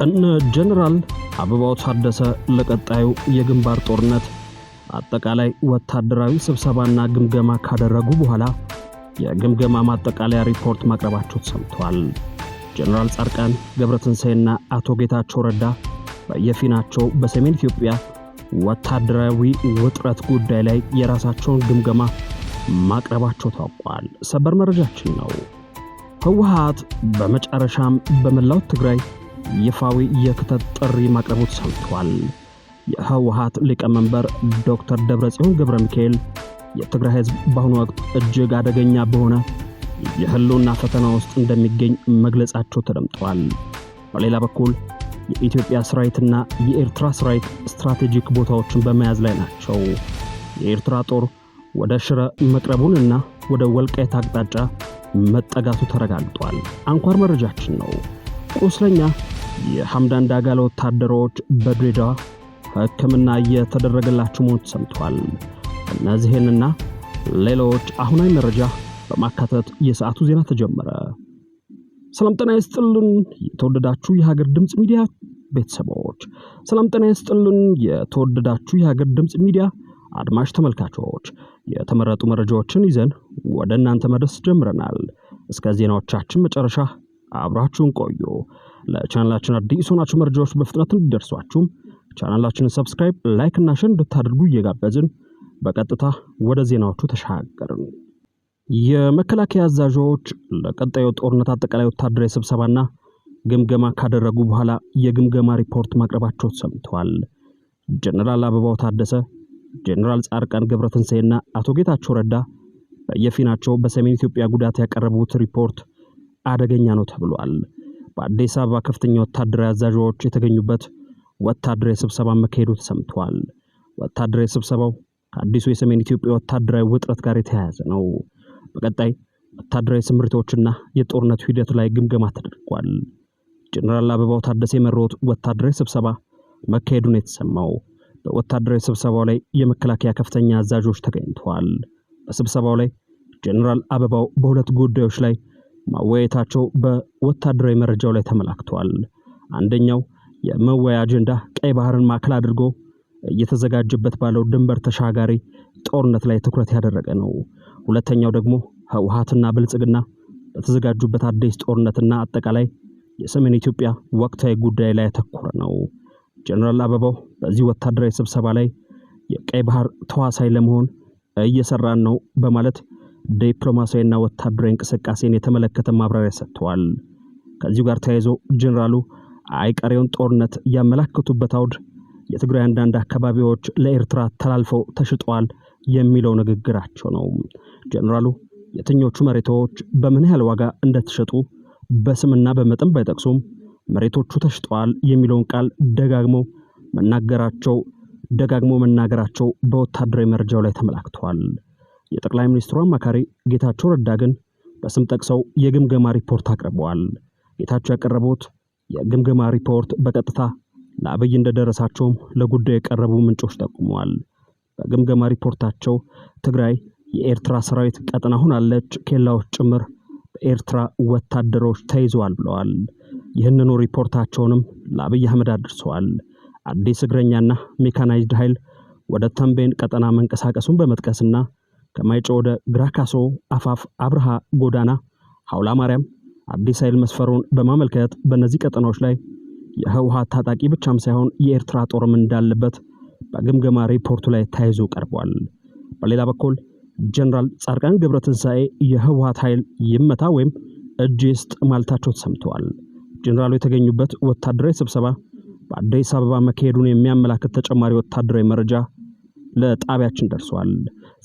እነ ጀነራል አበባው ታደሰ ለቀጣዩ የግንባር ጦርነት አጠቃላይ ወታደራዊ ስብሰባና ግምገማ ካደረጉ በኋላ የግምገማ ማጠቃለያ ሪፖርት ማቅረባቸው ተሰምቷል። ጀነራል ጻድቃን ገብረትንሳኤና አቶ ጌታቸው ረዳ በየፊናቸው በሰሜን ኢትዮጵያ ወታደራዊ ውጥረት ጉዳይ ላይ የራሳቸውን ግምገማ ማቅረባቸው ታውቋል። ሰበር መረጃችን ነው። ህወሓት በመጨረሻም በመላው ትግራይ ይፋዊ የክተት ጥሪ ማቅረቡ ተሰምቷል። የህወሓት ሊቀመንበር ዶክተር ደብረጽዮን ገብረሚካኤል የትግራይ ህዝብ በአሁኑ ወቅት እጅግ አደገኛ በሆነ የህልውና ፈተና ውስጥ እንደሚገኝ መግለጻቸው ተደምጧል። በሌላ በኩል የኢትዮጵያ ሰራዊትና የኤርትራ ሰራዊት ስትራቴጂክ ቦታዎችን በመያዝ ላይ ናቸው። የኤርትራ ጦር ወደ ሽረ መቅረቡንና ወደ ወልቃይት አቅጣጫ መጠጋቱ ተረጋግጧል። አንኳር መረጃችን ነው። ቁስለኛ የሐምዳን ዳጋሎ ወታደሮች በድሬዳዋ ሕክምና እየተደረገላቸው መሆኑ ተሰምቷል። እነዚህንና ሌሎች አሁናዊ መረጃ በማካተት የሰዓቱ ዜና ተጀመረ። ሰላም ጤና ይስጥልን የተወደዳችሁ የሀገር ድምጽ ሚዲያ ቤተሰቦች፣ ሰላም ጤና ይስጥልን የተወደዳችሁ የሀገር ድምጽ ሚዲያ አድማጭ ተመልካቾች፣ የተመረጡ መረጃዎችን ይዘን ወደ እናንተ መድረስ ጀምረናል። እስከ ዜናዎቻችን መጨረሻ አብራችሁን ቆዩ። ለቻናላችን አዲስ ሆናችሁ መረጃዎች በፍጥነት እንዲደርሷችሁ ቻናላችንን ሰብስክራይብ፣ ላይክ እና ሼር እንድታደርጉ እየጋበዝን በቀጥታ ወደ ዜናዎቹ ተሻገርን። የመከላከያ አዛዦች ለቀጣዩ ጦርነት አጠቃላይ ወታደራዊ ስብሰባና ግምገማ ካደረጉ በኋላ የግምገማ ሪፖርት ማቅረባቸው ተሰምቷል። ጀነራል አበባው ታደሰ፣ ጀነራል ጻድቃን ገብረትንሳኤና አቶ ጌታቸው ረዳ በየፊናቸው በሰሜን ኢትዮጵያ ጉዳት ያቀረቡት ሪፖርት አደገኛ ነው ተብሏል። በአዲስ አበባ ከፍተኛ ወታደራዊ አዛዦች የተገኙበት ወታደራዊ ስብሰባ መካሄዱ ተሰምቷል። ወታደራዊ ስብሰባው ከአዲሱ የሰሜን ኢትዮጵያ ወታደራዊ ውጥረት ጋር የተያያዘ ነው። በቀጣይ ወታደራዊ ስምሪቶችና የጦርነቱ ሂደት ላይ ግምገማ ተደርጓል። ጀነራል አበባው ታደሰ የመሩት ወታደራዊ ስብሰባ መካሄዱን የተሰማው በወታደራዊ ስብሰባው ላይ የመከላከያ ከፍተኛ አዛዦች ተገኝተዋል። በስብሰባው ላይ ጀነራል አበባው በሁለት ጉዳዮች ላይ ማወያየታቸው በወታደራዊ መረጃው ላይ ተመላክቷል። አንደኛው የመወያያ አጀንዳ ቀይ ባህርን ማዕከል አድርጎ እየተዘጋጀበት ባለው ድንበር ተሻጋሪ ጦርነት ላይ ትኩረት ያደረገ ነው። ሁለተኛው ደግሞ ህወሓትና ብልጽግና በተዘጋጁበት አዲስ ጦርነትና አጠቃላይ የሰሜን ኢትዮጵያ ወቅታዊ ጉዳይ ላይ ያተኮረ ነው። ጀነራል አበባው በዚህ ወታደራዊ ስብሰባ ላይ የቀይ ባህር ተዋሳይ ለመሆን እየሰራን ነው በማለት ዲፕሎማሲያዊና ወታደራዊ እንቅስቃሴን የተመለከተ ማብራሪያ ሰጥተዋል። ከዚሁ ጋር ተያይዞ ጀነራሉ አይቀሬውን ጦርነት ያመላከቱበት አውድ የትግራይ አንዳንድ አካባቢዎች ለኤርትራ ተላልፈው ተሽጠዋል የሚለው ንግግራቸው ነው። ጀነራሉ የትኞቹ መሬቶች በምን ያህል ዋጋ እንደተሸጡ በስምና በመጠን ባይጠቅሱም መሬቶቹ ተሽጠዋል የሚለውን ቃል ደጋግሞ መናገራቸው በወታደራዊ መረጃው ላይ ተመላክቷል። የጠቅላይ ሚኒስትሩ አማካሪ ጌታቸው ረዳ ግን በስም ጠቅሰው የግምገማ ሪፖርት አቅርበዋል። ጌታቸው ያቀረቡት የግምገማ ሪፖርት በቀጥታ ለአብይ እንደደረሳቸውም ለጉዳዩ የቀረቡ ምንጮች ጠቁመዋል። በግምገማ ሪፖርታቸው ትግራይ የኤርትራ ሰራዊት ቀጠና ሆናለች፣ ኬላዎች ጭምር በኤርትራ ወታደሮች ተይዘዋል ብለዋል። ይህንኑ ሪፖርታቸውንም ለአብይ አህመድ አድርሰዋል። አዲስ እግረኛና ሜካናይዝድ ኃይል ወደ ተንቤን ቀጠና መንቀሳቀሱን በመጥቀስና ከማይጨው ወደ ግራካሶ አፋፍ አብርሃ ጎዳና ሐውላ ማርያም አዲስ ኃይል መስፈሩን በማመልከት በእነዚህ ቀጠናዎች ላይ የህወሓት ታጣቂ ብቻም ሳይሆን የኤርትራ ጦርም እንዳለበት በግምገማ ሪፖርቱ ላይ ተያይዞ ቀርቧል። በሌላ በኩል ጀነራል ጻድቃን ገብረትንሳኤ የህወሓት ኃይል ይመታ ወይም እጅ ይስጥ ማለታቸው ተሰምተዋል። ጀነራሉ የተገኙበት ወታደራዊ ስብሰባ በአዲስ አበባ መካሄዱን የሚያመላክት ተጨማሪ ወታደራዊ መረጃ ለጣቢያችን ደርሷል።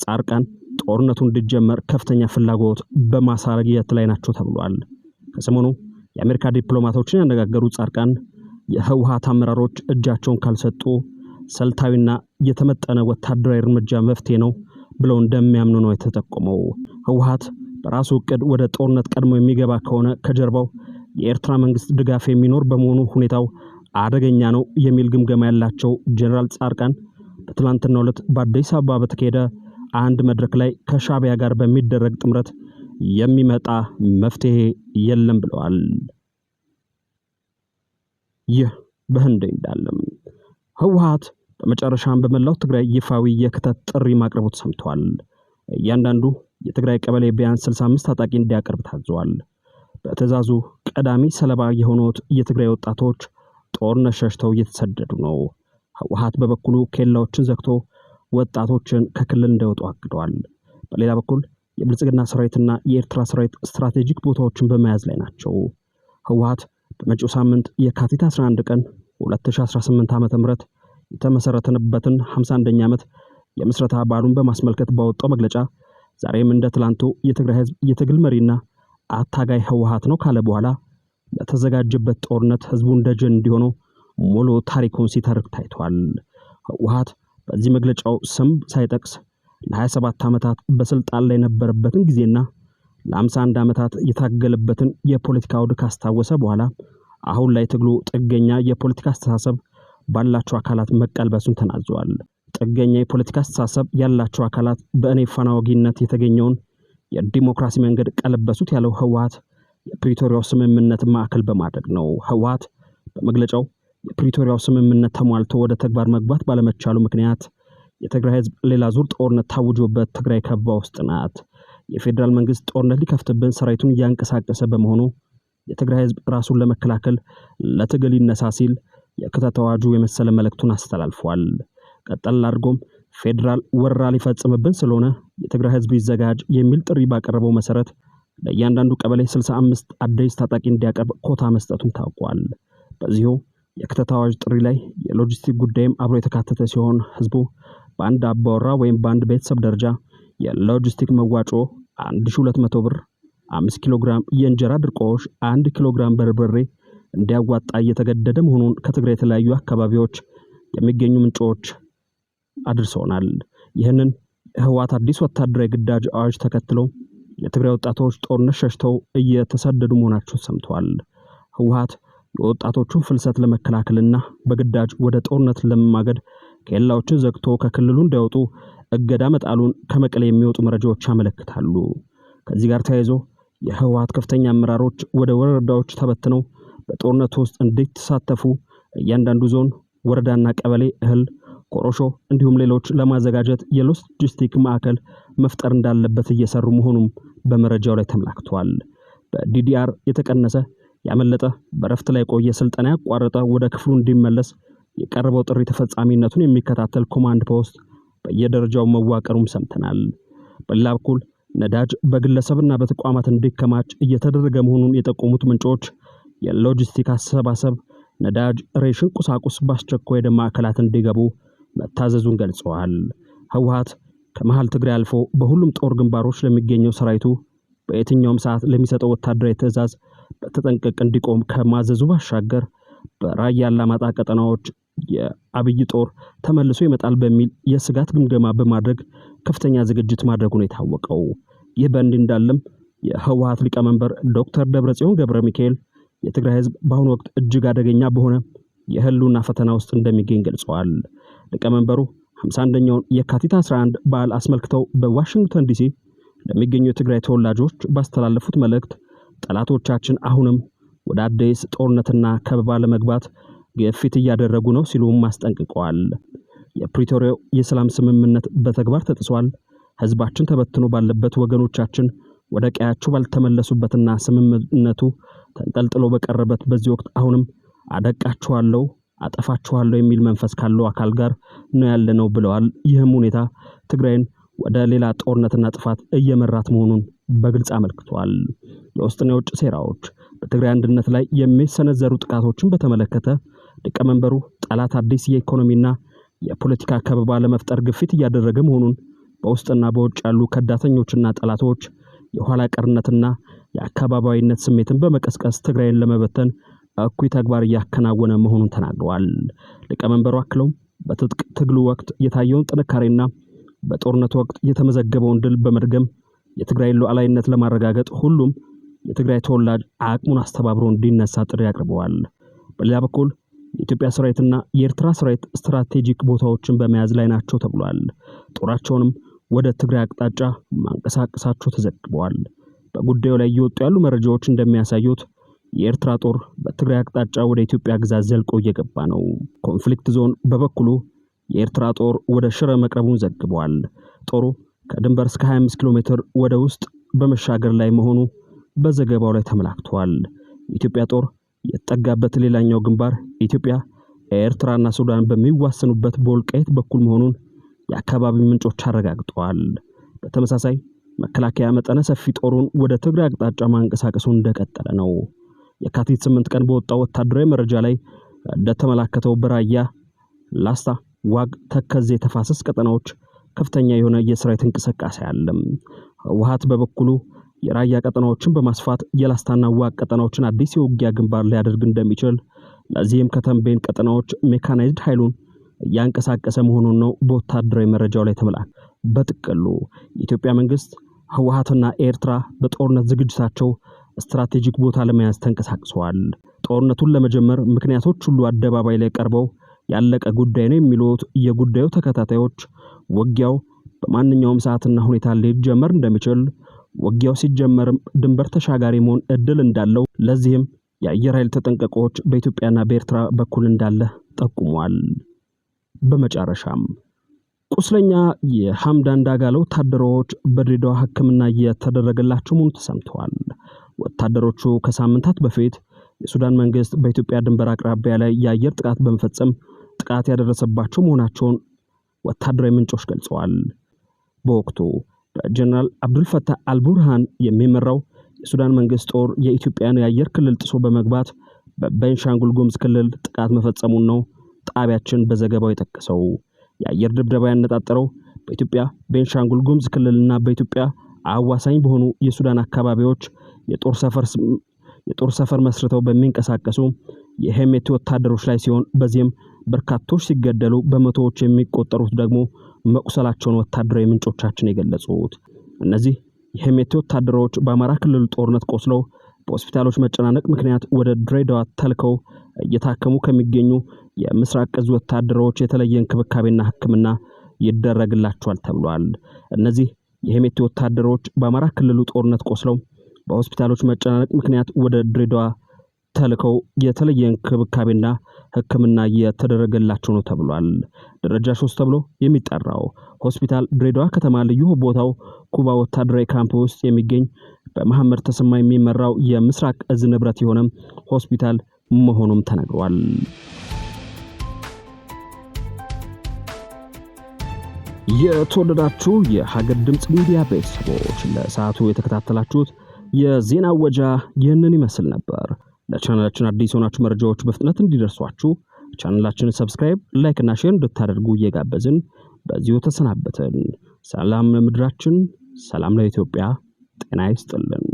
ጻድቃን ጦርነቱ እንዲጀመር ከፍተኛ ፍላጎት በማሳየት ላይ ናቸው ተብሏል። ከሰሞኑ የአሜሪካ ዲፕሎማቶችን ያነጋገሩት ጻድቃን የህወሓት አመራሮች እጃቸውን ካልሰጡ ሰልታዊና የተመጠነ ወታደራዊ እርምጃ መፍትሄ ነው ብለው እንደሚያምኑ ነው የተጠቆመው። ህወሓት በራሱ እቅድ ወደ ጦርነት ቀድሞ የሚገባ ከሆነ ከጀርባው የኤርትራ መንግስት ድጋፍ የሚኖር በመሆኑ ሁኔታው አደገኛ ነው የሚል ግምገማ ያላቸው ጀነራል ጻድቃን በትላንትናው ዕለት በአዲስ አበባ በተካሄደ አንድ መድረክ ላይ ከሻዕቢያ ጋር በሚደረግ ጥምረት የሚመጣ መፍትሄ የለም ብለዋል። ይህ በህንድ እንዳለም ህወሓት በመጨረሻም በመላው ትግራይ ይፋዊ የክተት ጥሪ ማቅረቡ ተሰምቷል። እያንዳንዱ የትግራይ ቀበሌ ቢያንስ 65 ታጣቂ እንዲያቀርብ ታዟል። በትዕዛዙ ቀዳሚ ሰለባ የሆኑት የትግራይ ወጣቶች ጦርነት ሸሽተው እየተሰደዱ ነው። ህወሓት በበኩሉ ኬላዎችን ዘግቶ ወጣቶችን ከክልል እንዳይወጡ አግዷል። በሌላ በኩል የብልጽግና ሰራዊትና የኤርትራ ሰራዊት ስትራቴጂክ ቦታዎችን በመያዝ ላይ ናቸው። ህወሓት በመጪው ሳምንት የካቲት 11 ቀን 2018 ዓ.ም የተመሰረተበትን 51ኛ ዓመት የምስረታ በዓሉን በማስመልከት ባወጣው መግለጫ ዛሬም እንደ ትላንቱ የትግራይ ህዝብ የትግል መሪና አታጋይ ህወሓት ነው ካለ በኋላ ለተዘጋጀበት ጦርነት ህዝቡን ደጀን እንዲሆኑ ሙሉ ታሪኩን ሲተርክ ታይቷል። ህወሓት በዚህ መግለጫው ስም ሳይጠቅስ ለ27 ዓመታት በስልጣን ላይ የነበረበትን ጊዜና ለ51 ዓመታት የታገለበትን የፖለቲካ አውድ ካስታወሰ በኋላ አሁን ላይ ትግሉ ጥገኛ የፖለቲካ አስተሳሰብ ባላቸው አካላት መቀልበሱን ተናዟል። ጥገኛ የፖለቲካ አስተሳሰብ ያላቸው አካላት በእኔ ፋናወጊነት የተገኘውን የዲሞክራሲ መንገድ ቀለበሱት ያለው ህወሓት የፕሪቶሪያው ስምምነት ማዕከል በማድረግ ነው። ህወሓት በመግለጫው የፕሪቶሪያው ስምምነት ተሟልቶ ወደ ተግባር መግባት ባለመቻሉ ምክንያት የትግራይ ህዝብ ሌላ ዙር ጦርነት ታውጆበት ትግራይ ከበባ ውስጥ ናት። የፌዴራል መንግስት ጦርነት ሊከፍትብን ሰራዊቱን እያንቀሳቀሰ በመሆኑ የትግራይ ህዝብ ራሱን ለመከላከል ለትግል ይነሳ ሲል የክተት አዋጁ የመሰለ መልእክቱን አስተላልፏል። ቀጠል አድርጎም ፌዴራል ወረራ ሊፈጽምብን ስለሆነ የትግራይ ህዝብ ይዘጋጅ የሚል ጥሪ ባቀረበው መሰረት ለእያንዳንዱ ቀበሌ 65 አዲስ ታጣቂ እንዲያቀርብ ኮታ መስጠቱን ታውቋል። በዚሁ የክተት አዋጅ ጥሪ ላይ የሎጂስቲክ ጉዳይም አብሮ የተካተተ ሲሆን ህዝቡ በአንድ አባወራ ወይም በአንድ ቤተሰብ ደረጃ የሎጂስቲክ መዋጮ 1200 ብር፣ 5 ኪሎ ግራም የእንጀራ ድርቆሽ፣ 1 ኪሎ ግራም በርበሬ እንዲያዋጣ እየተገደደ መሆኑን ከትግራይ የተለያዩ አካባቢዎች የሚገኙ ምንጮች አድርሰውናል። ይህንን ህወሓት አዲስ ወታደራዊ ግዳጅ አዋጅ ተከትሎ የትግራይ ወጣቶች ጦርነት ሸሽተው እየተሰደዱ መሆናቸው ሰምተዋል። ህወሓት የወጣቶቹን ፍልሰት ለመከላከልና በግዳጅ ወደ ጦርነት ለመማገድ ኬላዎችን ዘግቶ ከክልሉ እንዳይወጡ እገዳ መጣሉን ከመቀሌ የሚወጡ መረጃዎች ያመለክታሉ። ከዚህ ጋር ተያይዞ የህወሓት ከፍተኛ አመራሮች ወደ ወረዳዎች ተበትነው በጦርነቱ ውስጥ እንዲሳተፉ እያንዳንዱ ዞን፣ ወረዳና ቀበሌ እህል፣ ኮሮሾ እንዲሁም ሌሎች ለማዘጋጀት የሎጂስቲክ ማዕከል መፍጠር እንዳለበት እየሰሩ መሆኑን በመረጃው ላይ ተመላክቷል። በዲዲአር የተቀነሰ ያመለጠ በረፍት ላይ ቆየ ስልጠና ያቋረጠ ወደ ክፍሉ እንዲመለስ የቀረበው ጥሪ ተፈጻሚነቱን የሚከታተል ኮማንድ ፖስት በየደረጃው መዋቀሩም ሰምተናል። በሌላ በኩል ነዳጅ በግለሰብና በተቋማት እንዲከማች እየተደረገ መሆኑን የጠቆሙት ምንጮች የሎጂስቲክ አሰባሰብ ነዳጅ፣ ሬሽን፣ ቁሳቁስ በአስቸኳይ ወደ ማዕከላት እንዲገቡ መታዘዙን ገልጸዋል። ህወሓት ከመሃል ትግራይ አልፎ በሁሉም ጦር ግንባሮች ለሚገኘው ሰራዊቱ በየትኛውም ሰዓት ለሚሰጠው ወታደራዊ ትዕዛዝ በተጠንቀቅ እንዲቆም ከማዘዙ ባሻገር በራያ አላማጣ ቀጠናዎች የአብይ ጦር ተመልሶ ይመጣል በሚል የስጋት ግምገማ በማድረግ ከፍተኛ ዝግጅት ማድረጉን የታወቀው። ይህ በእንዲህ እንዳለም የህወሓት ሊቀመንበር ዶክተር ደብረጽዮን ገብረ ሚካኤል የትግራይ ህዝብ በአሁኑ ወቅት እጅግ አደገኛ በሆነ የህልውና ፈተና ውስጥ እንደሚገኝ ገልጸዋል። ሊቀመንበሩ 51ኛውን የካቲት 11 በዓል አስመልክተው በዋሽንግተን ዲሲ ለሚገኙ የትግራይ ተወላጆች ባስተላለፉት መልእክት ጠላቶቻችን አሁንም ወደ አዲስ ጦርነትና ከበባ ለመግባት ግፊት እያደረጉ ነው ሲሉ ማስጠንቅቀዋል። የፕሪቶሪያው የሰላም ስምምነት በተግባር ተጥሷል። ህዝባችን ተበትኖ ባለበት ወገኖቻችን ወደ ቀያቸው ባልተመለሱበትና ስምምነቱ ተንጠልጥሎ በቀረበት በዚህ ወቅት አሁንም አደቃቸዋለሁ፣ አጠፋቸዋለሁ የሚል መንፈስ ካለው አካል ጋር ነው ያለነው ብለዋል። ይህም ሁኔታ ትግራይን ወደ ሌላ ጦርነትና ጥፋት እየመራት መሆኑን በግልጽ አመልክቷል። የውስጥና የውጭ ሴራዎች በትግራይ አንድነት ላይ የሚሰነዘሩ ጥቃቶችን በተመለከተ ሊቀመንበሩ ጠላት አዲስ የኢኮኖሚና የፖለቲካ ከበባ ለመፍጠር ግፊት እያደረገ መሆኑን በውስጥና በውጭ ያሉ ከዳተኞችና ጠላቶች የኋላ ቀርነትና የአካባቢያዊነት ስሜትን በመቀስቀስ ትግራይን ለመበተን እኩይ ተግባር እያከናወነ መሆኑን ተናግረዋል። ሊቀመንበሩ አክለውም በትጥቅ ትግሉ ወቅት የታየውን ጥንካሬና በጦርነቱ ወቅት የተመዘገበውን ድል በመድገም የትግራይን ሉዓላዊነት ለማረጋገጥ ሁሉም የትግራይ ተወላጅ አቅሙን አስተባብሮ እንዲነሳ ጥሪ አቅርበዋል። በሌላ በኩል የኢትዮጵያ ሰራዊትና የኤርትራ ሰራዊት ስትራቴጂክ ቦታዎችን በመያዝ ላይ ናቸው ተብሏል። ጦራቸውንም ወደ ትግራይ አቅጣጫ ማንቀሳቀሳቸው ተዘግቧል። በጉዳዩ ላይ እየወጡ ያሉ መረጃዎች እንደሚያሳዩት የኤርትራ ጦር በትግራይ አቅጣጫ ወደ ኢትዮጵያ ግዛት ዘልቆ እየገባ ነው። ኮንፍሊክት ዞን በበኩሉ የኤርትራ ጦር ወደ ሽረ መቅረቡን ዘግቧል። ጦሩ ከድንበር እስከ 25 ኪሎ ሜትር ወደ ውስጥ በመሻገር ላይ መሆኑ በዘገባው ላይ ተመላክቷል። የኢትዮጵያ ጦር የተጠጋበት ሌላኛው ግንባር ኢትዮጵያ ኤርትራና ሱዳን በሚዋሰኑበት በወልቃይት በኩል መሆኑን የአካባቢው ምንጮች አረጋግጠዋል። በተመሳሳይ መከላከያ መጠነ ሰፊ ጦሩን ወደ ትግራይ አቅጣጫ ማንቀሳቀሱን እንደቀጠለ ነው። የካቲት 8 ቀን በወጣው ወታደራዊ መረጃ ላይ እንደተመላከተው በራያ ላስታ፣ ዋግ፣ ተከዜ ተፋሰስ ቀጠናዎች ከፍተኛ የሆነ የሰራዊት እንቅስቃሴ አለ። ህወሓት በበኩሉ የራያ ቀጠናዎችን በማስፋት የላስታና ዋግ ቀጠናዎችን አዲስ የውጊያ ግንባር ሊያደርግ እንደሚችል ለዚህም ከተንቤን ቀጠናዎች ሜካናይዝድ ኃይሉን ያንቀሳቀሰ መሆኑን ነው በወታደራዊ መረጃው ላይ ተመላክ። በጥቅሉ የኢትዮጵያ መንግስት ህወሓትና ኤርትራ በጦርነት ዝግጅታቸው ስትራቴጂክ ቦታ ለመያዝ ተንቀሳቅሰዋል። ጦርነቱን ለመጀመር ምክንያቶች ሁሉ አደባባይ ላይ ቀርበው ያለቀ ጉዳይ ነው የሚሉት የጉዳዩ ተከታታዮች ውጊያው በማንኛውም ሰዓትና ሁኔታ ሊጀመር እንደሚችል፣ ውጊያው ሲጀመርም ድንበር ተሻጋሪ መሆን እድል እንዳለው፣ ለዚህም የአየር ኃይል ተጠንቀቆች በኢትዮጵያና በኤርትራ በኩል እንዳለ ጠቁሟል። በመጨረሻም ቁስለኛ የሐምዳን ዳጋሎ ወታደሮች በድሬዳዋ ሕክምና እየተደረገላቸው መሆኑ ተሰምቷል። ወታደሮቹ ከሳምንታት በፊት የሱዳን መንግስት በኢትዮጵያ ድንበር አቅራቢያ ላይ የአየር ጥቃት በመፈጸም ጥቃት ያደረሰባቸው መሆናቸውን ወታደራዊ ምንጮች ገልጸዋል። በወቅቱ በጀነራል አብዱልፈታህ አልቡርሃን የሚመራው የሱዳን መንግስት ጦር የኢትዮጵያን የአየር ክልል ጥሶ በመግባት በቤንሻንጉል ጉሙዝ ክልል ጥቃት መፈጸሙን ነው ጣቢያችን በዘገባው የጠቀሰው። የአየር ድብደባ ያነጣጠረው በኢትዮጵያ ቤንሻንጉል ጉሙዝ ክልልና በኢትዮጵያ አዋሳኝ በሆኑ የሱዳን አካባቢዎች የጦር ሰፈር መስርተው በሚንቀሳቀሱ የሄሜቲ ወታደሮች ላይ ሲሆን በዚህም በርካቶች ሲገደሉ በመቶዎች የሚቆጠሩት ደግሞ መቁሰላቸውን ወታደራዊ ምንጮቻችን የገለጹት። እነዚህ የሄሜቲ ወታደሮች በአማራ ክልል ጦርነት ቆስለው በሆስፒታሎች መጨናነቅ ምክንያት ወደ ድሬዳዋ ተልከው እየታከሙ ከሚገኙ የምስራቅ እዝ ወታደሮች የተለየ እንክብካቤና ሕክምና ይደረግላቸዋል ተብሏል። እነዚህ የሄሜቲ ወታደሮች በአማራ ክልል ጦርነት ቆስለው በሆስፒታሎች መጨናነቅ ምክንያት ወደ ድሬዳዋ ተልከው የተለየ እንክብካቤና ሕክምና እየተደረገላቸው ነው ተብሏል። ደረጃ 3 ተብሎ የሚጠራው ሆስፒታል ድሬዳዋ ከተማ ልዩ ቦታው ኩባ ወታደራዊ ካምፕ ውስጥ የሚገኝ በመሐመድ ተሰማ የሚመራው የምስራቅ እዝ ንብረት የሆነ ሆስፒታል መሆኑም ተነግሯል። የተወደዳችሁ የሀገር ድምጽ ሚዲያ ቤተሰቦች ለሰዓቱ የተከታተላችሁት የዜና ወጃ ይህንን ይመስል ነበር። ለቻናላችን አዲስ ሆናችሁ መረጃዎች በፍጥነት እንዲደርሷችሁ ቻናላችንን ሰብስክራይብ፣ ላይክ እና ሼር እንድታደርጉ እየጋበዝን በዚሁ ተሰናበትን። ሰላም ለምድራችን፣ ሰላም ለኢትዮጵያ፣ ጤና ይስጥልን።